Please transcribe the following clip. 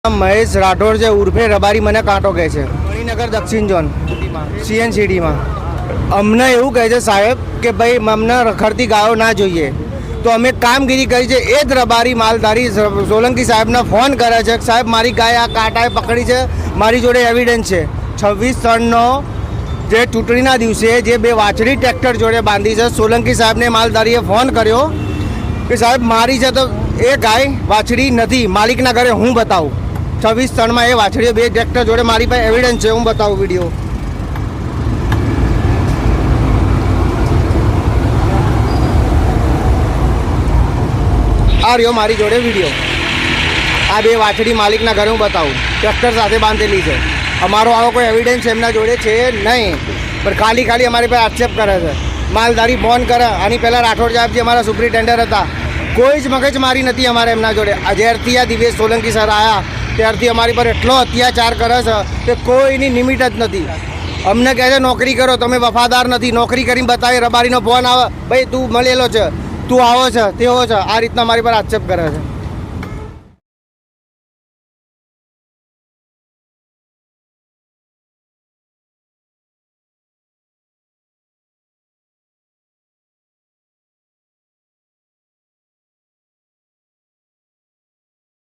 મહેશ રાઠોડ છે ઉર્ફે રબારી મને કાંટો કહે છે મણિનગર દક્ષિણ ઝોન CNCDમાં અમને એવું કહે છે સાહેબ કે ભાઈ અમને રખડતી ગાયો ના જોઈએ તો અમે કામગીરી કરી છે એ જ રબારી માલધારી સોલંકી સાહેબને ફોન કરે છે સાહેબ મારી ગાય આ કાંટાએ પકડી છે મારી જોડે એવિડન્સ છે 26/3નો જે ચૂંટણીના દિવસે જે બે વાછડી ટ્રેક્ટર જોડે બાંધી છે સોલંકી સાહેબને માલધારીએ ફોન કર્યો કે સાહેબ મારી છે તો એ ગાય વાછડી નથી માલિકના ઘરે હું બતાવું 26/3માં એ વાછડીઓ બે ટ્રેક્ટર જોડે મારી પાસે એવિડન્સ છે હું બતાવું વિડીયો આ રહ્યો મારી જોડે વિડીયો આ બે વાછડી માલિકના ઘરે હું બતાવું ટ્રેક્ટર સાથે બાંધેલી છે અમારો આવો કોઈ એવિડન્સ એમના જોડે છે નહીં પણ ખાલી અમારી પાસે આક્ષેપ કરે છે માલધારી ફોન કરે આની પહેલાં રાઠોડ સાહેબ જે અમારા સુપ્રિન્ટેન્ડર હતા કોઈ જ મગજમારી નથી અમારે એમના જોડે જ્યારથી આ દિવેશ સોલંકી સર આવ્યા ત્યારથી અમારી પર એટલો અત્યાચાર કરે છે કે કોઈની લિમિટ જ નથી અમને કહે છે નોકરી કરો તમે વફાદાર નથી નોકરી કરીને બતાવે રબારીનો ફોન આવે ભાઈ તું મળેલો છે તું આવો છે તેવો છે આ રીતના મારી પર આક્ષેપ કરે છે